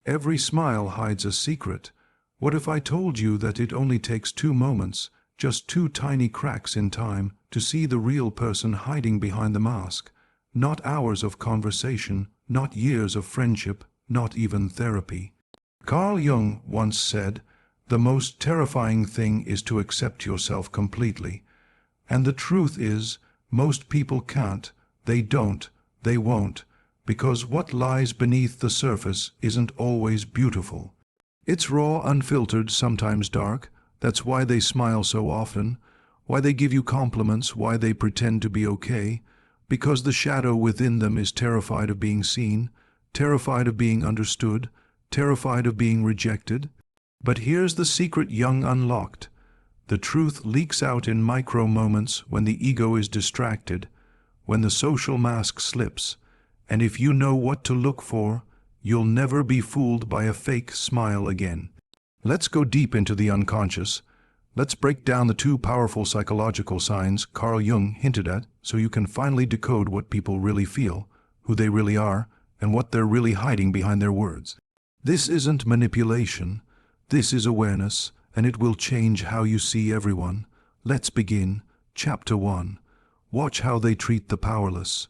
Every smile hides a secret. What if I told you that it only takes 2 moments, just 2 tiny cracks in time, to see the real person hiding behind the mask? Not hours of conversation, not years of friendship, not even therapy. Carl Jung once said, "The most terrifying thing is to accept yourself completely." And the truth is, most people can't, they don't, they won't, because what lies beneath the surface isn't always beautiful. It's raw, unfiltered, sometimes dark. That's why they smile so often, why they give you compliments, why they pretend to be okay, because the shadow within them is terrified of being seen, terrified of being understood, terrified of being rejected. But here's the secret Jung unlocked. The truth leaks out in micro moments when the ego is distracted, when the social mask slips, and if you know what to look for, you'll never be fooled by a fake smile again. Let's go deep into the unconscious. Let's break down the 2 powerful psychological signs Carl Jung hinted at so you can finally decode what people really feel, who they really are, and what they're really hiding behind their words. This isn't manipulation. This is awareness, and it will change how you see everyone. Let's begin. Chapter 1. Watch how they treat the powerless.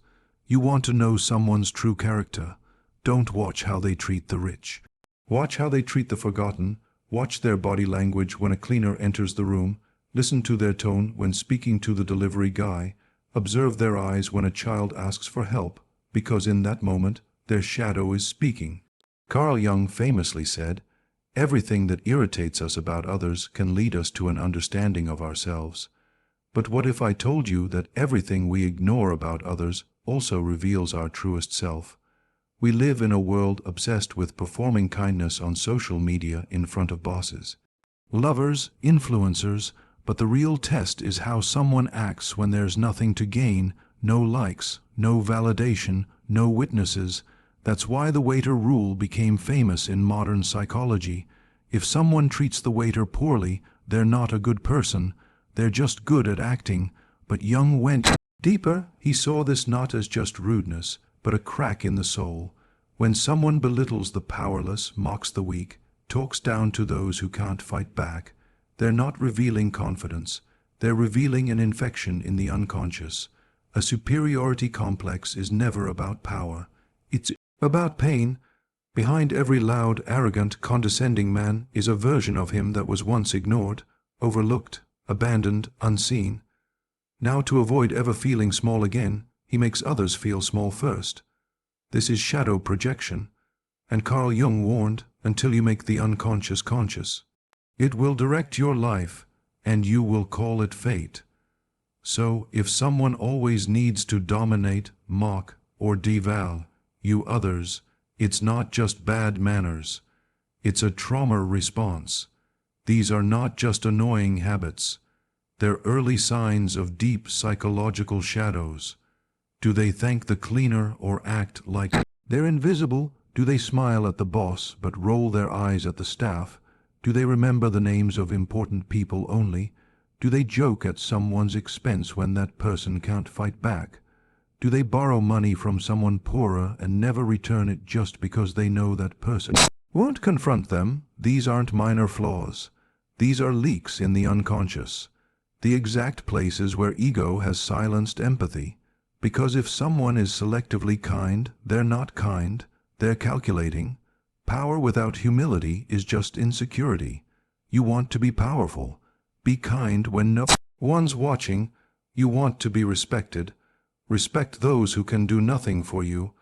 You want to know someone's true character. Don't watch how they treat the rich. Watch how they treat the forgotten. Watch their body language when a cleaner enters the room. Listen to their tone when speaking to the delivery guy. Observe their eyes when a child asks for help, because in that moment, their shadow is speaking. Carl Jung famously said, "Everything that irritates us about others can lead us to an understanding of ourselves." But what if I told you that everything we ignore about others also reveals our truest self? We live in a world obsessed with performing kindness on social media in front of bosses, lovers, influencers, but the real test is how someone acts when there's nothing to gain, no likes, no validation, no witnesses. That's why the waiter rule became famous in modern psychology. If someone treats the waiter poorly, they're not a good person, they're just good at acting. But Jung went deeper. He saw this not as just rudeness, but a crack in the soul. When someone belittles the powerless, mocks the weak, talks down to those who can't fight back, they're not revealing confidence, they're revealing an infection in the unconscious. A superiority complex is never about power. It's about pain. Behind every loud, arrogant, condescending man is a version of him that was once ignored, overlooked, abandoned, unseen. Now, to avoid ever feeling small again, he makes others feel small first. This is shadow projection, and Carl Jung warned, until you make the unconscious conscious, it will direct your life, and you will call it fate. So, if someone always needs to dominate, mock, or devalue you others, it's not just bad manners. It's a trauma response. These are not just annoying habits. They're early signs of deep psychological shadows. Do they thank the cleaner or act like they're invisible? Do they smile at the boss but roll their eyes at the staff? Do they remember the names of important people only? Do they joke at someone's expense when that person can't fight back? Do they borrow money from someone poorer and never return it just because they know that person won't confront them? These aren't minor flaws. These are leaks in the unconscious, the exact places where ego has silenced empathy. Because if someone is selectively kind, they're not kind, they're calculating. Power without humility is just insecurity. You want to be powerful. Be kind when no one's watching. You want to be respected. Respect those who can do nothing for you,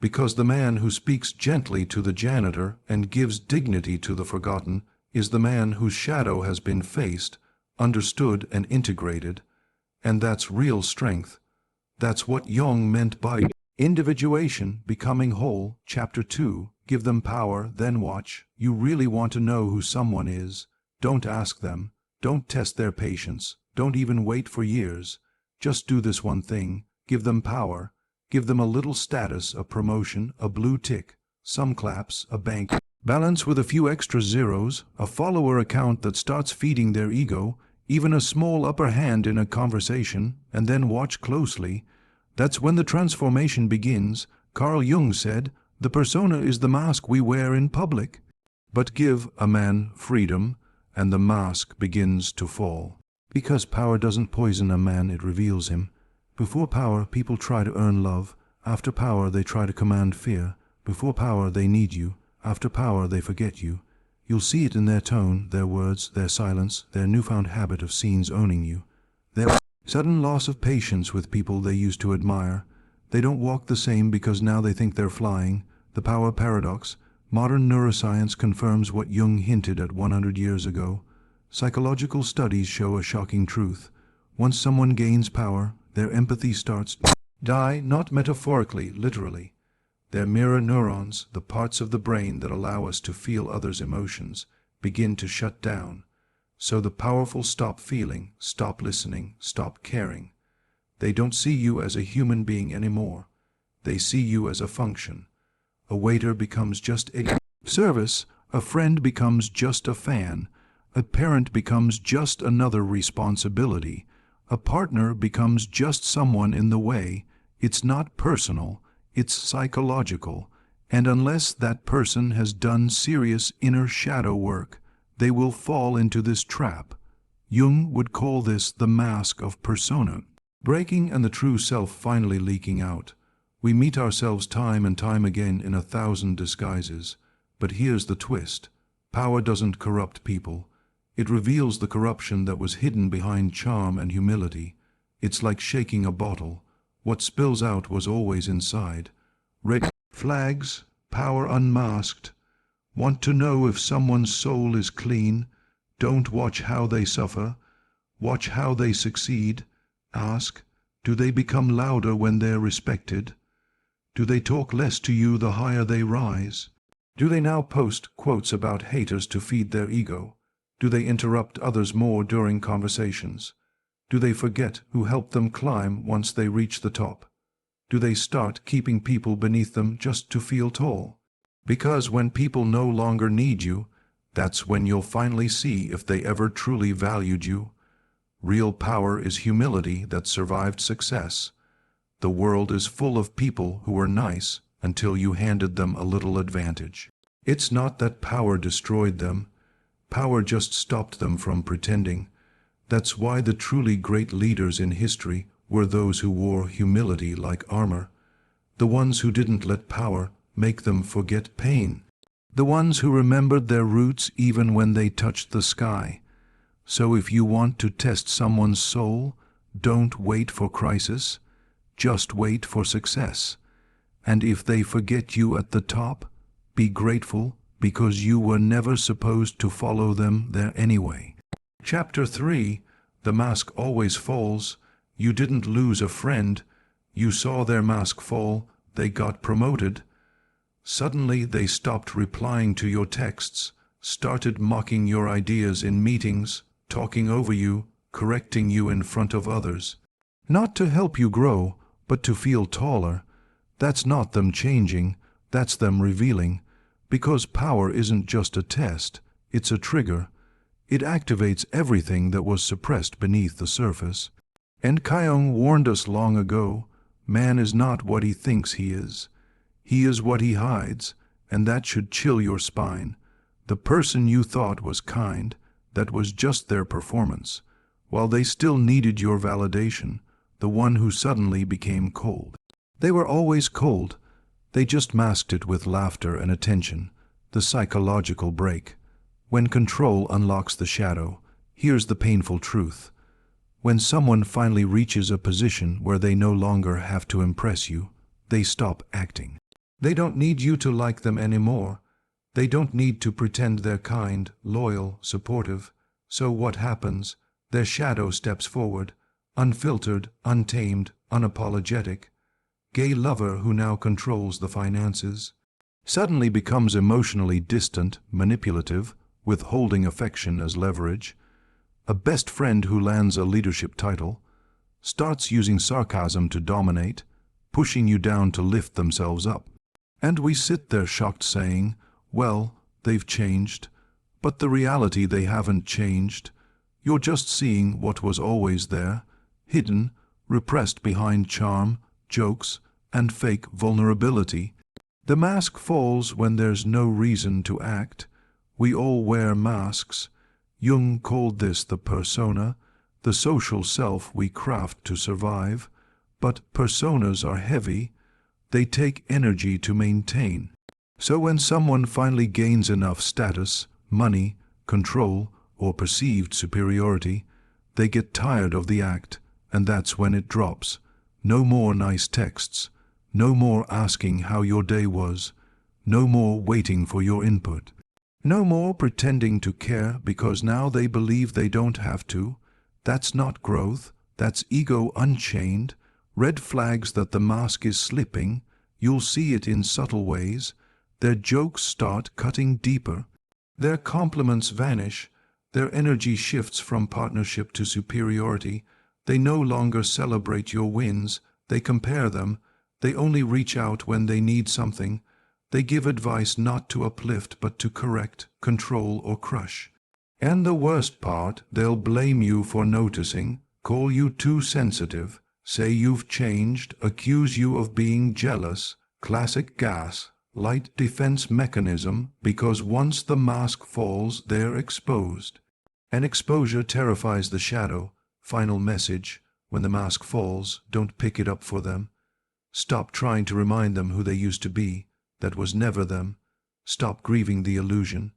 because the man who speaks gently to the janitor and gives dignity to the forgotten is the man whose shadow has been faced, understood, and integrated. And that's real strength. That's what Jung meant by individuation, becoming whole. Chapter 2, give them power, then watch. You really want to know who someone is. Don't ask them. Don't test their patience. Don't even wait for years. Just do this one thing. Give them power. Give them a little status, a promotion, a blue tick, some claps, a bank balance with a few extra zeros, a follower account that starts feeding their ego, even a small upper hand in a conversation, and then watch closely. That's when the transformation begins. Carl Jung said, The persona is the mask we wear in public. But give a man freedom, and the mask begins to fall. Because power doesn't poison a man, it reveals him. Before power, people try to earn love. After power, they try to command fear. Before power, they need you. After power, they forget you. You'll see it in their tone, their words, their silence, their newfound habit of scenes owning you. Their sudden loss of patience with people they used to admire. They don't walk the same because now they think they're flying. The power paradox. Modern neuroscience confirms what Jung hinted at 100 years ago. Psychological studies show a shocking truth. Once someone gains power, their empathy starts to die, not metaphorically, literally. Their mirror neurons, the parts of the brain that allow us to feel others' emotions, begin to shut down. So the powerful stop feeling, stop listening, stop caring. They don't see you as a human being anymore. They see you as a function. A waiter becomes just a service, a friend becomes just a fan, a parent becomes just another responsibility, a partner becomes just someone in the way. It's not personal, it's psychological, and unless that person has done serious inner shadow work, they will fall into this trap. Jung would call this the mask of persona. Breaking and the true self finally leaking out. We meet ourselves time and time again in 1,000 disguises. But here's the twist. Power doesn't corrupt people. It reveals the corruption that was hidden behind charm and humility. It's like shaking a bottle. What spills out was always inside. Red flags, power unmasked. Want to know if someone's soul is clean? Don't watch how they suffer. Watch how they succeed. Ask, do they become louder when they're respected? Do they talk less to you the higher they rise? Do they now post quotes about haters to feed their ego? Do they interrupt others more during conversations? Do they forget who helped them climb once they reach the top? Do they start keeping people beneath them just to feel tall? Because when people no longer need you, that's when you'll finally see if they ever truly valued you. Real power is humility that survived success. The world is full of people who were nice until you handed them a little advantage. It's not that power destroyed them. Power just stopped them from pretending. That's why the truly great leaders in history were those who wore humility like armor. The ones who didn't let power make them forget pain. The ones who remembered their roots even when they touched the sky. So if you want to test someone's soul, don't wait for crisis. Just wait for success. And if they forget you at the top, be grateful because you were never supposed to follow them there anyway. Chapter 3. The mask always falls. You didn't lose a friend. You saw their mask fall. They got promoted. Suddenly they stopped replying to your texts, started mocking your ideas in meetings, talking over you, correcting you in front of others. Not to help you grow, but to feel taller. That's not them changing, that's them revealing. Because power isn't just a test, it's a trigger. It activates everything that was suppressed beneath the surface. And Jung warned us long ago, man is not what he thinks he is. He is what he hides, and that should chill your spine. The person you thought was kind, that was just their performance. While they still needed your validation, the one who suddenly became cold. They were always cold. They just masked it with laughter and attention. The psychological break. When control unlocks the shadow, here's the painful truth. When someone finally reaches a position where they no longer have to impress you, they stop acting. They don't need you to like them anymore. They don't need to pretend they're kind, loyal, supportive. So what happens? Their shadow steps forward. Unfiltered, untamed, unapologetic. Gay lover who now controls the finances. Suddenly becomes emotionally distant, manipulative, withholding affection as leverage. A best friend who lands a leadership title. Starts using sarcasm to dominate, pushing you down to lift themselves up. And we sit there shocked saying, well, they've changed. But the reality they haven't changed. You're just seeing what was always there. Hidden, repressed behind charm, jokes, and fake vulnerability. The mask falls when there's no reason to act. We all wear masks. Jung called this the persona, the social self we craft to survive. But personas are heavy. They take energy to maintain. So when someone finally gains enough status, money, control, or perceived superiority, they get tired of the act, and that's when it drops. No more nice texts. No more asking how your day was. No more waiting for your input. No more pretending to care because now they believe they don't have to. That's not growth. That's ego unchained. Red flags that the mask is slipping. You'll see it in subtle ways. Their jokes start cutting deeper. Their compliments vanish. Their energy shifts from partnership to superiority. They no longer celebrate your wins. They compare them. They only reach out when they need something. They give advice not to uplift but to correct, control, or crush. And the worst part, they'll blame you for noticing, call you too sensitive, say you've changed, accuse you of being jealous. Classic gas, light defense mechanism, because once the mask falls, they're exposed. And exposure terrifies the shadow. Final message, when the mask falls, don't pick it up for them. Stop trying to remind them who they used to be. That was never them. Stop grieving the illusion.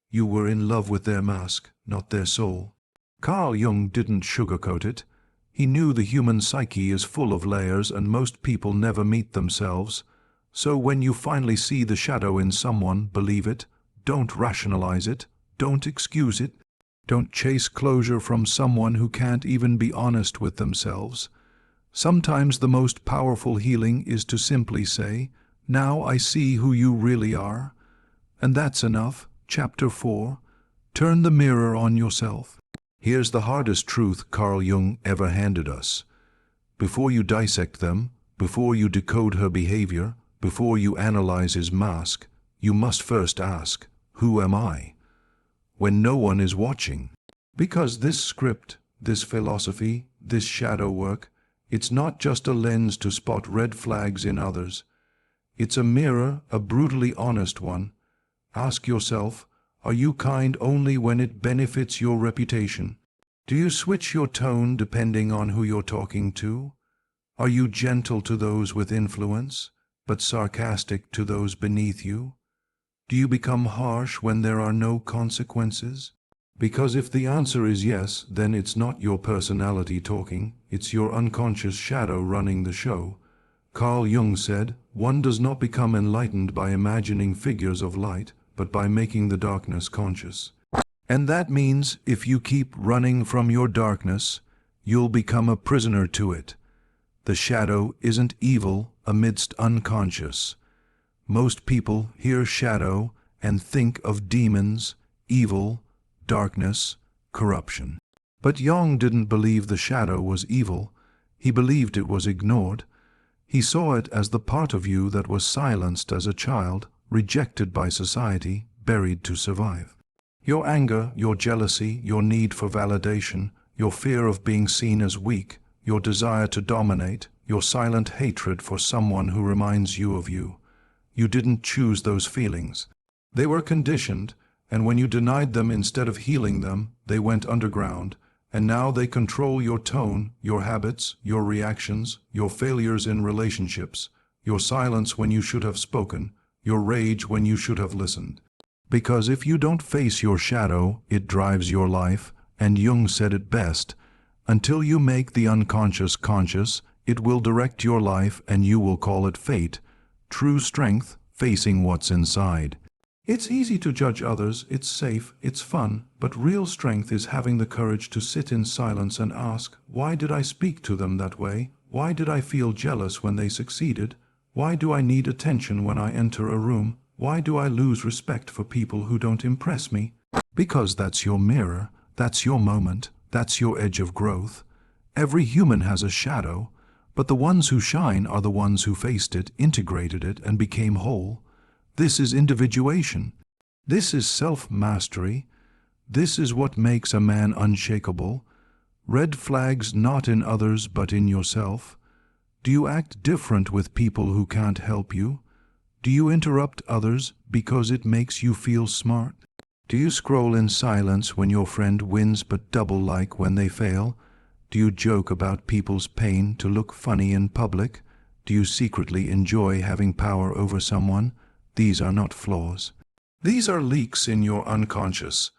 You were in love with their mask, not their soul. Carl Jung didn't sugarcoat it. He knew the human psyche is full of layers and most people never meet themselves. So when you finally see the shadow in someone, believe it. Don't rationalize it. Don't excuse it. Don't chase closure from someone who can't even be honest with themselves. Sometimes the most powerful healing is to simply say, "Now I see who you really are." And that's enough. Chapter 4. Turn the mirror on yourself. Here's the hardest truth Carl Jung ever handed us. Before you dissect them, before you decode her behavior, before you analyze his mask, you must first ask, who am I? When no one is watching. Because this script, this philosophy, this shadow work, it's not just a lens to spot red flags in others. It's a mirror, a brutally honest one. Ask yourself, are you kind only when it benefits your reputation? Do you switch your tone depending on who you're talking to? Are you gentle to those with influence, but sarcastic to those beneath you? Do you become harsh when there are no consequences? Because if the answer is yes, then it's not your personality talking, it's your unconscious shadow running the show. Carl Jung said, one does not become enlightened by imagining figures of light, but by making the darkness conscious. And that means if you keep running from your darkness, you'll become a prisoner to it. The shadow isn't evil amidst unconscious. Most people hear shadow and think of demons, evil, darkness, corruption. But Jung didn't believe the shadow was evil. He believed it was ignored. He saw it as the part of you that was silenced as a child, rejected by society, buried to survive. Your anger, your jealousy, your need for validation, your fear of being seen as weak, your desire to dominate, your silent hatred for someone who reminds you of you. You didn't choose those feelings. They were conditioned, and when you denied them instead of healing them, they went underground, and now they control your tone, your habits, your reactions, your failures in relationships, your silence when you should have spoken, your rage when you should have listened. Because if you don't face your shadow, it drives your life, and Jung said it best, until you make the unconscious conscious, it will direct your life and you will call it fate. True strength, facing what's inside. It's easy to judge others, it's safe, it's fun, but real strength is having the courage to sit in silence and ask, why did I speak to them that way? Why did I feel jealous when they succeeded? Why do I need attention when I enter a room? Why do I lose respect for people who don't impress me? Because that's your mirror, that's your moment, that's your edge of growth. Every human has a shadow, but the ones who shine are the ones who faced it, integrated it, and became whole. This is individuation. This is self-mastery. This is what makes a man unshakable. Red flags not in others but in yourself. Do you act different with people who can't help you? Do you interrupt others because it makes you feel smart? Do you scroll in silence when your friend wins but double like when they fail? Do you joke about people's pain to look funny in public? Do you secretly enjoy having power over someone? These are not flaws. These are leaks in your unconscious.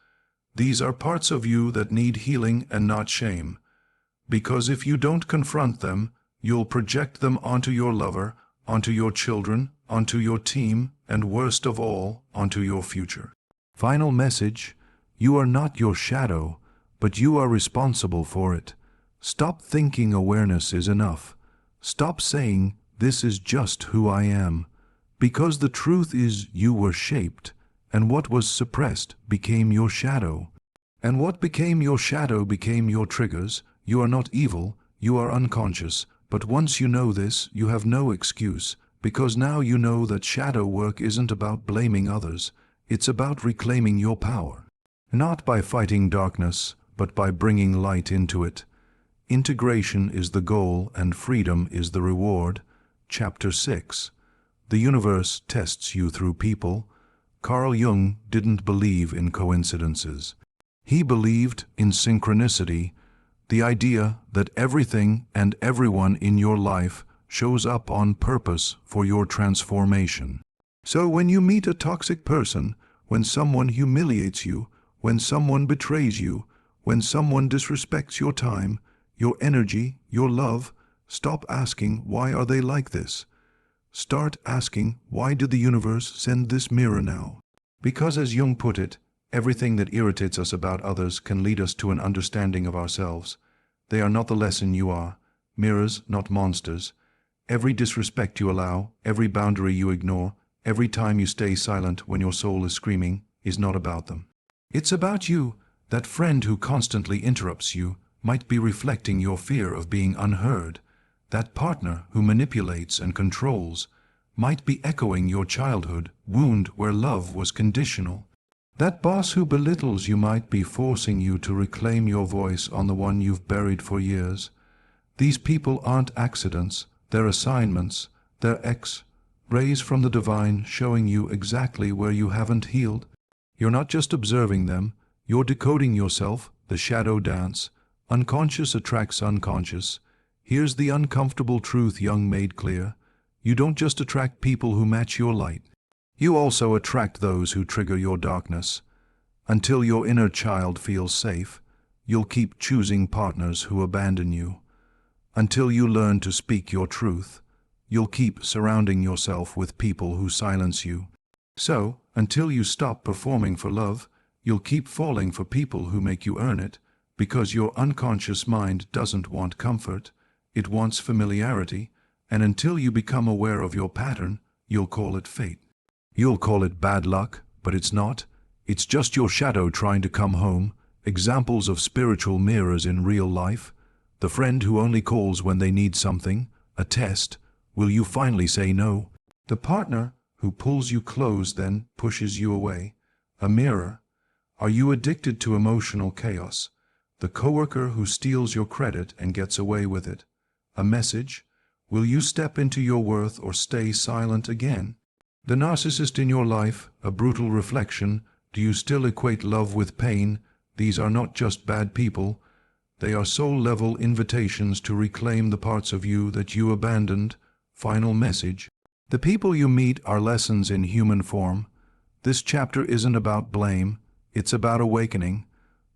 These are parts of you that need healing and not shame. Because if you don't confront them, you'll project them onto your lover, onto your children, onto your team, and worst of all, onto your future. Final message: you are not your shadow, but you are responsible for it. Stop thinking awareness is enough. Stop saying, "This is just who I am." Because the truth is, you were shaped, and what was suppressed became your shadow. And what became your shadow became your triggers. You are not evil, you are unconscious, but once you know this, you have no excuse, because now you know that shadow work isn't about blaming others, it's about reclaiming your power. Not by fighting darkness, but by bringing light into it. Integration is the goal and freedom is the reward. Chapter 6. The universe tests you through people. Carl Jung didn't believe in coincidences. He believed in synchronicity, the idea that everything and everyone in your life shows up on purpose for your transformation. So when you meet a toxic person, when someone humiliates you, when someone betrays you, when someone disrespects your time, your energy, your love, stop asking, why are they like this? Start asking, why did the universe send this mirror now? Because as Jung put it, everything that irritates us about others can lead us to an understanding of ourselves. They are not the lesson you are. Mirrors, not monsters. Every disrespect you allow, every boundary you ignore, every time you stay silent when your soul is screaming, is not about them. It's about you. That friend who constantly interrupts you might be reflecting your fear of being unheard. That partner who manipulates and controls might be echoing your childhood wound where love was conditional. That boss who belittles you might be forcing you to reclaim your voice on the one you've buried for years. These people aren't accidents, they're assignments, they're X-rays from the divine showing you exactly where you haven't healed. You're not just observing them, you're decoding yourself, the shadow dance. Unconscious attracts unconscious. Here's the uncomfortable truth Jung made clear. You don't just attract people who match your light. You also attract those who trigger your darkness. Until your inner child feels safe, you'll keep choosing partners who abandon you. Until you learn to speak your truth, you'll keep surrounding yourself with people who silence you. So, until you stop performing for love, you'll keep falling for people who make you earn it, because your unconscious mind doesn't want comfort, it wants familiarity, and until you become aware of your pattern, you'll call it fate. You'll call it bad luck, but it's not. It's just your shadow trying to come home. Examples of spiritual mirrors in real life. The friend who only calls when they need something. A test. Will you finally say no? The partner who pulls you close then pushes you away. A mirror. Are you addicted to emotional chaos? The coworker who steals your credit and gets away with it. A message. Will you step into your worth or stay silent again? The narcissist in your life, a brutal reflection. Do you still equate love with pain? These are not just bad people. They are soul-level invitations to reclaim the parts of you that you abandoned. Final message. The people you meet are lessons in human form. This chapter isn't about blame. It's about awakening.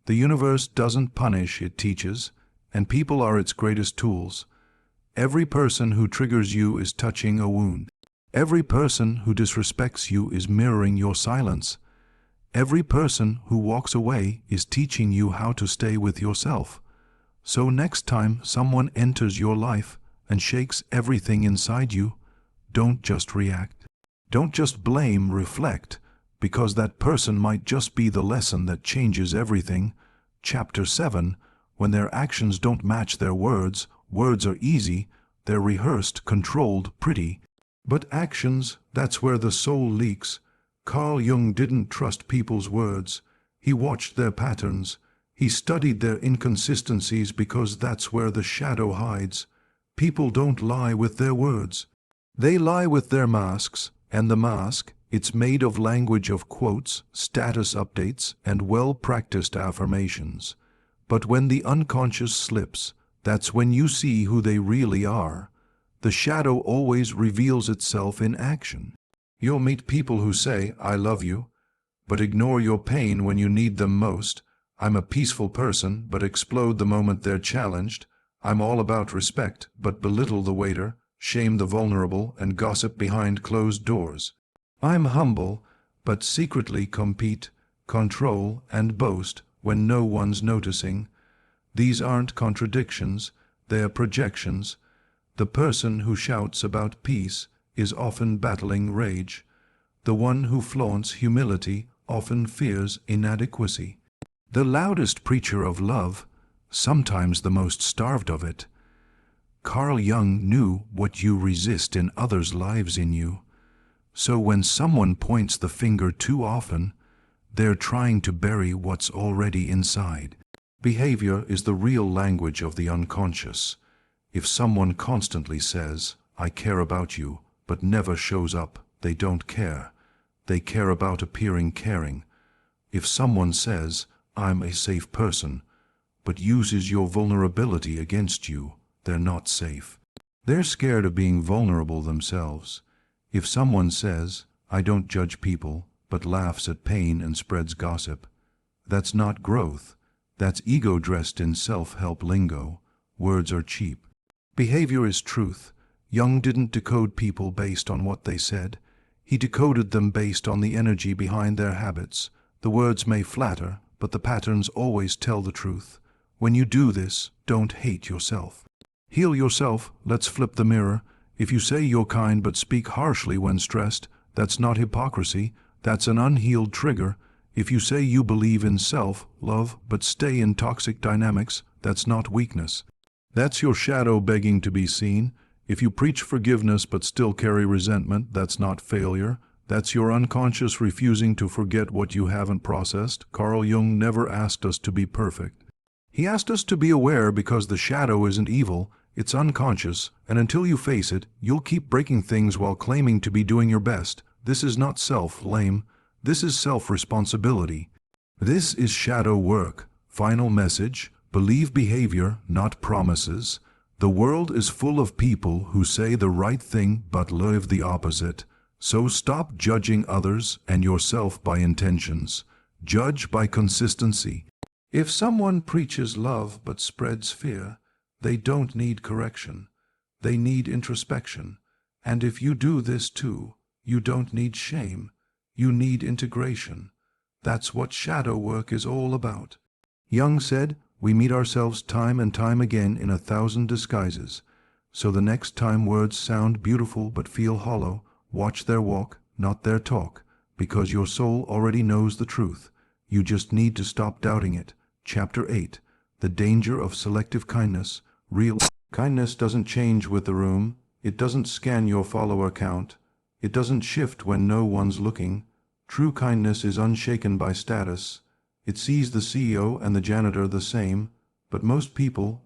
The universe doesn't punish, it teaches, and people are its greatest tools. Every person who triggers you is touching a wound. Every person who disrespects you is mirroring your silence. Every person who walks away is teaching you how to stay with yourself. So next time someone enters your life and shakes everything inside you, don't just react. Don't just blame, reflect, because that person might just be the lesson that changes everything. Chapter 7. When their actions don't match their words, words are easy, they're rehearsed, controlled, pretty. But actions, that's where the soul leaks. Carl Jung didn't trust people's words. He watched their patterns. He studied their inconsistencies because that's where the shadow hides. People don't lie with their words. They lie with their masks, And the mask, it's made of language of quotes, status updates, and well-practiced affirmations. But when the unconscious slips, that's when you see who they really are. The shadow always reveals itself in action. You'll meet people who say, "I love you," but ignore your pain when you need them most. "I'm a peaceful person," but explode the moment they're challenged. "I'm all about respect," but belittle the waiter, shame the vulnerable, and gossip behind closed doors. "I'm humble," but secretly compete, control, and boast when no one's noticing. These aren't contradictions, they're projections. The person who shouts about peace is often battling rage. The one who flaunts humility often fears inadequacy. The loudest preacher of love, sometimes the most starved of it. Carl Jung knew what you resist in others' lives in you. So when someone points the finger too often, they're trying to bury what's already inside. Behavior is the real language of the unconscious. If someone constantly says, "I care about you," but never shows up, they don't care. They care about appearing caring. If someone says, "I'm a safe person," but uses your vulnerability against you, they're not safe. They're scared of being vulnerable themselves. If someone says, "I don't judge people," but laughs at pain and spreads gossip, that's not growth. That's ego dressed in self-help lingo. Words are cheap. Behavior is truth. Jung didn't decode people based on what they said. He decoded them based on the energy behind their habits. The words may flatter, but the patterns always tell the truth. When you do this, don't hate yourself. Heal yourself. Let's flip the mirror. If you say you're kind but speak harshly when stressed, that's not hypocrisy. That's an unhealed trigger. If you say you believe in self-love but stay in toxic dynamics, that's not weakness. That's your shadow begging to be seen. If you preach forgiveness but still carry resentment, that's not failure. That's your unconscious refusing to forget what you haven't processed. Carl Jung never asked us to be perfect. He asked us to be aware because the shadow isn't evil, it's unconscious, and until you face it, you'll keep breaking things while claiming to be doing your best. This is not self-blame. This is self-responsibility. This is shadow work. Final message: believe behavior, not promises. The world is full of people who say the right thing but live the opposite. So stop judging others and yourself by intentions. Judge by consistency. If someone preaches love but spreads fear, they don't need correction. They need introspection. And if you do this too, you don't need shame. You need integration. That's what shadow work is all about. Jung said, "We meet ourselves time and time again in 1,000 disguises." So the next time words sound beautiful but feel hollow, watch their walk, not their talk, because your soul already knows the truth. You just need to stop doubting it. Chapter 8. The Danger of Selective Kindness. Real kindness doesn't change with the room. It doesn't scan your follower count. It doesn't shift when no one's looking. True kindness is unshaken by status. It sees the CEO and the janitor the same. But most people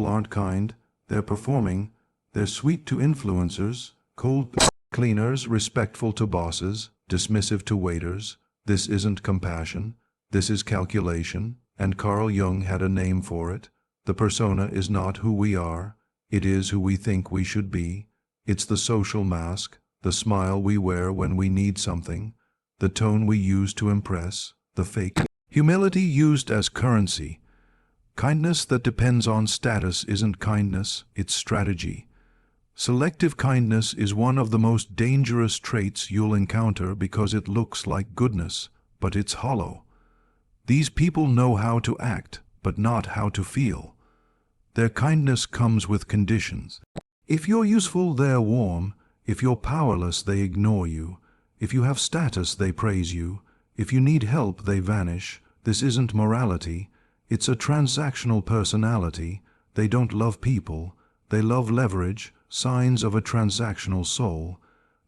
aren't kind. They're performing. They're sweet to influencers, cold cleaners, respectful to bosses, dismissive to waiters. This isn't compassion. This is calculation. And Carl Jung had a name for it. The persona is not who we are. It is who we think we should be. It's the social mask, the smile we wear when we need something, the tone we use to impress, the fake humility used as currency. Kindness that depends on status isn't kindness, it's strategy. Selective kindness is one of the most dangerous traits you'll encounter because it looks like goodness, but it's hollow. These people know how to act, but not how to feel. Their kindness comes with conditions. If you're useful, they're warm. If you're powerless, they ignore you. If you have status, they praise you. If you need help, they vanish. This isn't morality. It's a transactional personality. They don't love people. They love leverage, signs of a transactional soul.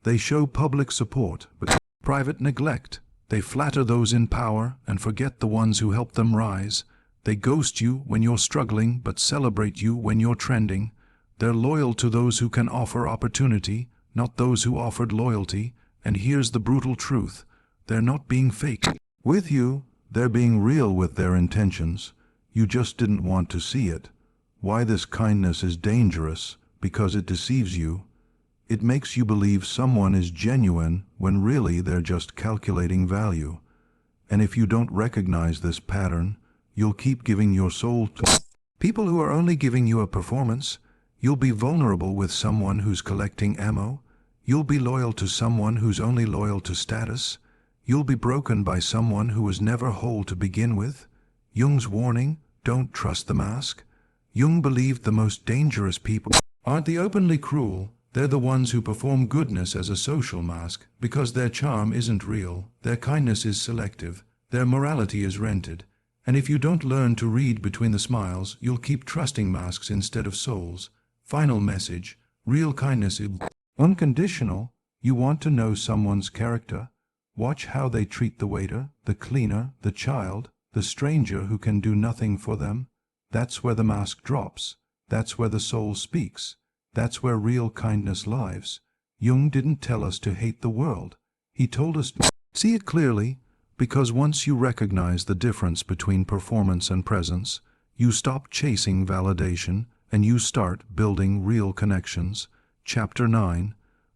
They show public support, but private neglect. They flatter those in power and forget the ones who help them rise. They ghost you when you're struggling, but celebrate you when you're trending. They're loyal to those who can offer opportunity, not those who offered loyalty. And here's the brutal truth. They're not being fake with you. They're being real with their intentions. You just didn't want to see it. Why this kindness is dangerous? Because it deceives you. It makes you believe someone is genuine when really they're just calculating value. And if you don't recognize this pattern, you'll keep giving your soul to people who are only giving you a performance. You'll be vulnerable with someone who's collecting ammo. You'll be loyal to someone who's only loyal to status. You'll be broken by someone who was never whole to begin with. Jung's warning, don't trust the mask. Jung believed the most dangerous people aren't the openly cruel. They're the ones who perform goodness as a social mask because their charm isn't real, their kindness is selective, their morality is rented. And if you don't learn to read between the smiles, you'll keep trusting masks instead of souls. Final message, real kindness is unconditional. You want to know someone's character? Watch how they treat the waiter, the cleaner, the child, the stranger who can do nothing for them. That's where the mask drops. That's where the soul speaks. That's where real kindness lives. Jung didn't tell us to hate the world. He told us to see it clearly, because once you recognize the difference between performance and presence, you stop chasing validation and you start building real connections. Chapter 9.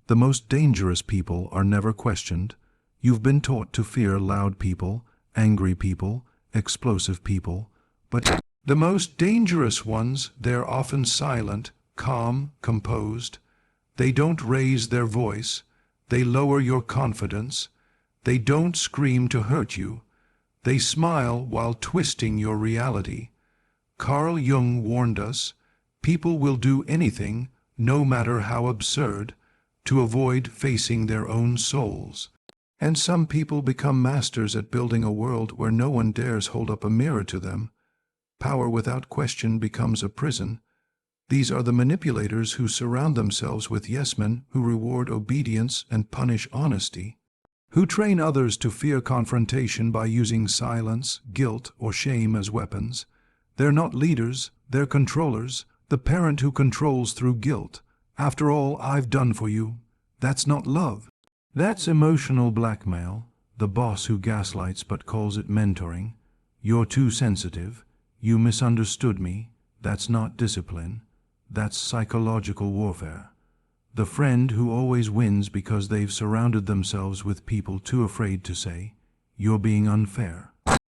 The most dangerous people are never questioned. You've been taught to fear loud people, angry people, explosive people, but the most dangerous ones, they're often silent, calm, composed. They don't raise their voice. They lower your confidence. They don't scream to hurt you. They smile while twisting your reality. Carl Jung warned us, people will do anything, no matter how absurd, to avoid facing their own souls. And some people become masters at building a world where no one dares hold up a mirror to them. Power without question becomes a prison. These are the manipulators who surround themselves with yes-men who reward obedience and punish honesty, who train others to fear confrontation by using silence, guilt, or shame as weapons. They're not leaders, they're controllers, the parent who controls through guilt. After all I've done for you, that's not love. That's emotional blackmail, the boss who gaslights but calls it mentoring. You're too sensitive, you misunderstood me, that's not discipline. That's psychological warfare. The friend who always wins because they've surrounded themselves with people too afraid to say, "You're being unfair."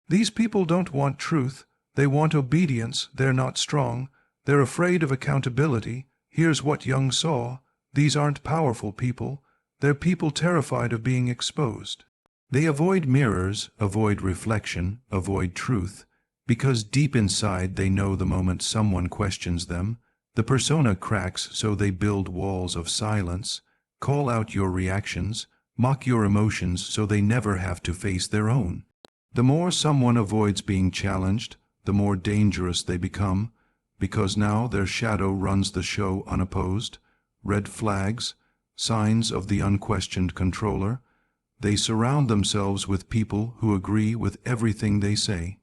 These people don't want truth, they want obedience. They're not strong, they're afraid of accountability. Here's what Jung saw. These aren't powerful people, they're people terrified of being exposed. They avoid mirrors, avoid reflection, avoid truth, because deep inside they know the moment someone questions them, the persona cracks, so they build walls of silence, call out your reactions, mock your emotions so they never have to face their own. The more someone avoids being challenged, the more dangerous they become, because now their shadow runs the show unopposed. Red flags, signs of the unquestioned controller. They surround themselves with people who agree with everything they say.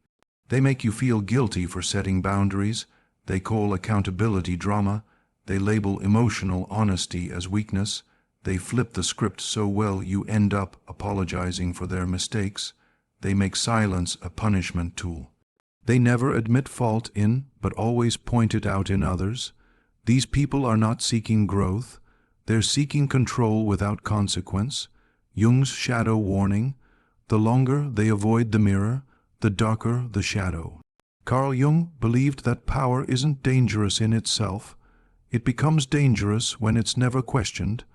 They make you feel guilty for setting boundaries. They call accountability drama. They label emotional honesty as weakness. They flip the script so well you end up apologizing for their mistakes. They make silence a punishment tool. They never admit fault in, but always point it out in others. These people are not seeking growth. They're seeking control without consequence. Jung's shadow warning: the longer they avoid the mirror, the darker the shadow. Carl Jung believed that power isn't dangerous in itself. It becomes dangerous when it's never questioned,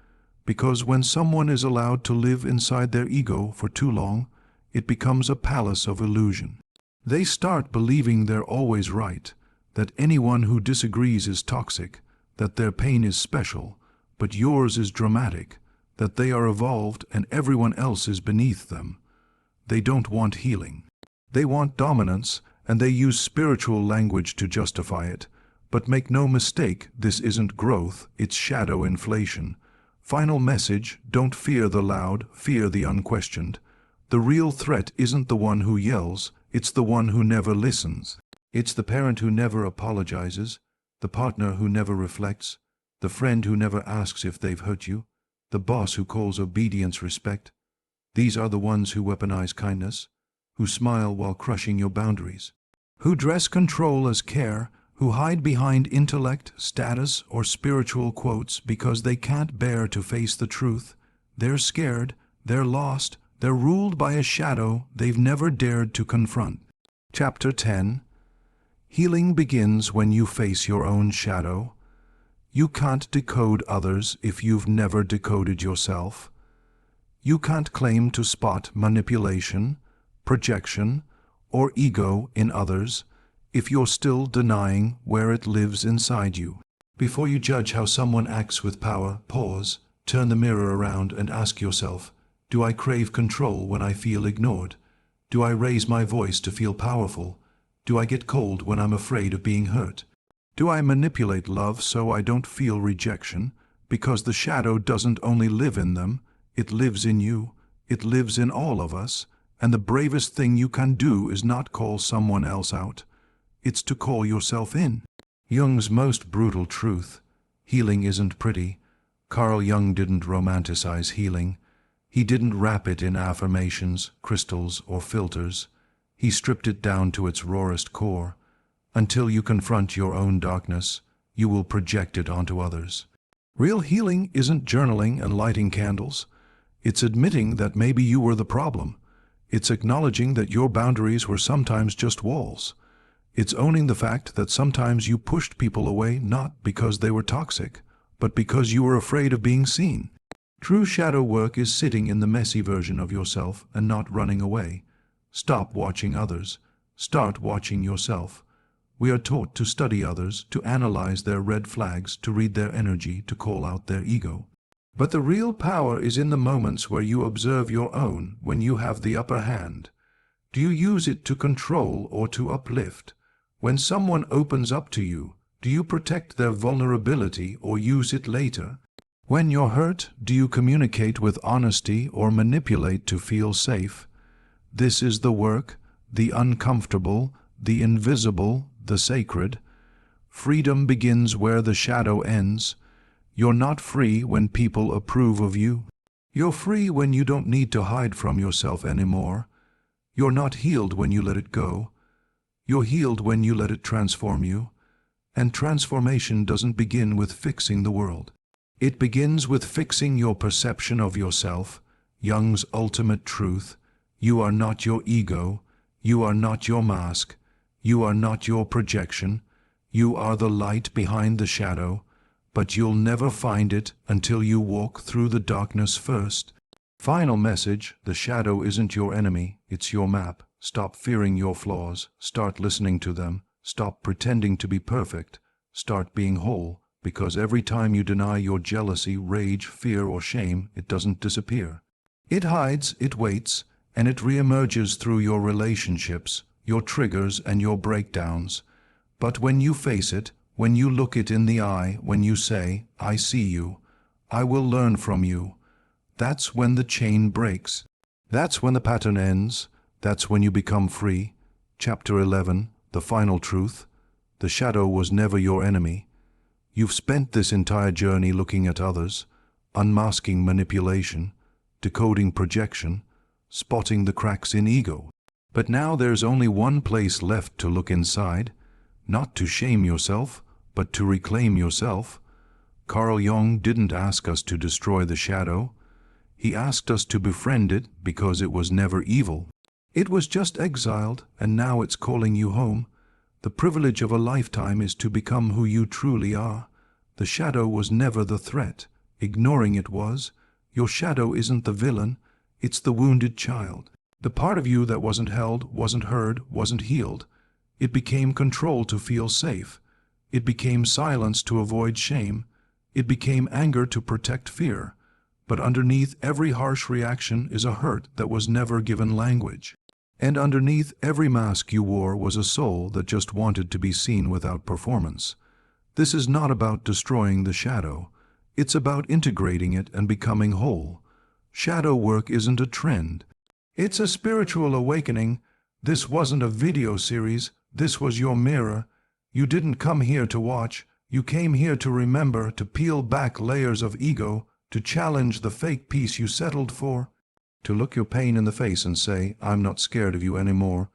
because when someone is allowed to live inside their ego for too long, it becomes a palace of illusion. They start believing they're always right, that anyone who disagrees is toxic, that their pain is special, but yours is dramatic, that they are evolved and everyone else is beneath them. They don't want healing. They want dominance, and they use spiritual language to justify it. But make no mistake, this isn't growth, it's shadow inflation. Final message: don't fear the loud, fear the unquestioned. The real threat isn't the one who yells, it's the one who never listens. It's the parent who never apologizes, the partner who never reflects, the friend who never asks if they've hurt you, the boss who calls obedience respect. These are the ones who weaponize kindness, who smile while crushing your boundaries, who dress control as care, who hide behind intellect, status, or spiritual quotes because they can't bear to face the truth. They're scared, they're lost, they're ruled by a shadow they've never dared to confront. Chapter 10. Healing begins when you face your own shadow. You can't decode others if you've never decoded yourself. You can't claim to spot manipulation, projection, or ego in others if you're still denying where it lives inside you. Before you judge how someone acts with power, pause, turn the mirror around and ask yourself, do I crave control when I feel ignored? Do I raise my voice to feel powerful? Do I get cold when I'm afraid of being hurt? Do I manipulate love so I don't feel rejection? Because the shadow doesn't only live in them, it lives in you, it lives in all of us, and the bravest thing you can do is not call someone else out. It's to call yourself in. Jung's most brutal truth: healing isn't pretty. Carl Jung didn't romanticize healing. He didn't wrap it in affirmations, crystals, or filters. He stripped it down to its rawest core. Until you confront your own darkness, you will project it onto others. Real healing isn't journaling and lighting candles. It's admitting that maybe you were the problem. It's acknowledging that your boundaries were sometimes just walls. It's owning the fact that sometimes you pushed people away not because they were toxic, but because you were afraid of being seen. True shadow work is sitting in the messy version of yourself and not running away. Stop watching others. Start watching yourself. We are taught to study others, to analyze their red flags, to read their energy, to call out their ego. But the real power is in the moments where you observe your own, when you have the upper hand. Do you use it to control or to uplift? When someone opens up to you, do you protect their vulnerability or use it later? When you're hurt, do you communicate with honesty or manipulate to feel safe? This is the work, the uncomfortable, the invisible, the sacred. Freedom begins where the shadow ends. You're not free when people approve of you. You're free when you don't need to hide from yourself anymore. You're not healed when you let it go. You're healed when you let it transform you. And transformation doesn't begin with fixing the world. It begins with fixing your perception of yourself. Jung's ultimate truth: you are not your ego. You are not your mask. You are not your projection. You are the light behind the shadow, but you'll never find it until you walk through the darkness first. Final message: the shadow isn't your enemy, it's your map. Stop fearing your flaws. Start listening to them. Stop pretending to be perfect. Start being whole, because every time you deny your jealousy, rage, fear, or shame, it doesn't disappear. It hides, it waits, and it reemerges through your relationships, your triggers, and your breakdowns. But when you face it, when you look it in the eye, when you say, I see you, I will learn from you, that's when the chain breaks. That's when the pattern ends. That's when you become free. Chapter 11, the final truth: the shadow was never your enemy. You've spent this entire journey looking at others, unmasking manipulation, decoding projection, spotting the cracks in ego. But now there's only one place left to look inside, not to shame yourself, but to reclaim yourself. Carl Jung didn't ask us to destroy the shadow. He asked us to befriend it because it was never evil. It was just exiled, and now it's calling you home. The privilege of a lifetime is to become who you truly are. The shadow was never the threat. Ignoring it was. Your shadow isn't the villain. It's the wounded child. The part of you that wasn't held, wasn't heard, wasn't healed. It became control to feel safe. It became silence to avoid shame. It became anger to protect fear. But underneath every harsh reaction is a hurt that was never given language. And underneath every mask you wore was a soul that just wanted to be seen without performance. This is not about destroying the shadow. It's about integrating it and becoming whole. Shadow work isn't a trend. It's a spiritual awakening. This wasn't a video series. This was your mirror. You didn't come here to watch. You came here to remember, to peel back layers of ego, To challenge the fake peace you settled for? To look your pain in the face and say, I'm not scared of you anymore?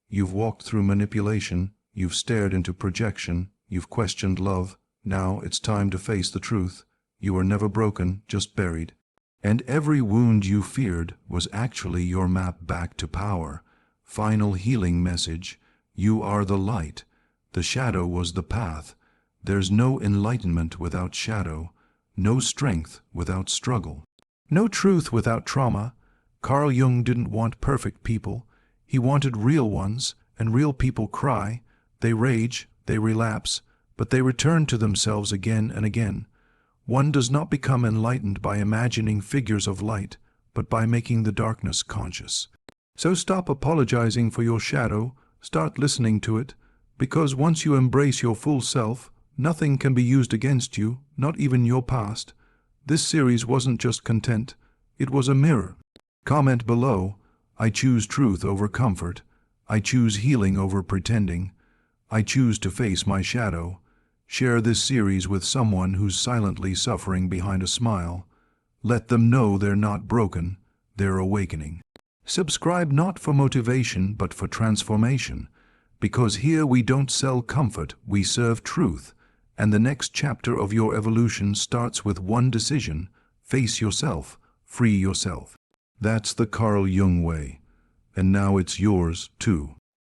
You've walked through manipulation, you've stared into projection, you've questioned love. Now it's time to face the truth. You were never broken, just buried. And every wound you feared was actually your map back to power. Final healing message: you are the light. The shadow was the path. There's no enlightenment without shadow, no strength without struggle, no truth without trauma. Carl Jung didn't want perfect people. He wanted real ones, and real people cry. They rage, they relapse, but they return to themselves again and again. One does not become enlightened by imagining figures of light, but by making the darkness conscious. So stop apologizing for your shadow, start listening to it, because once you embrace your full self, nothing can be used against you, not even your past. This series wasn't just content, it was a mirror. Comment below: I choose truth over comfort. I choose healing over pretending. I choose to face my shadow. Share this series with someone who's silently suffering behind a smile. Let them know they're not broken, they're awakening. Subscribe not for motivation but for transformation, because here we don't sell comfort, we serve truth, and the next chapter of your evolution starts with one decision: face yourself, free yourself. That's the Carl Jung way, and now it's yours too.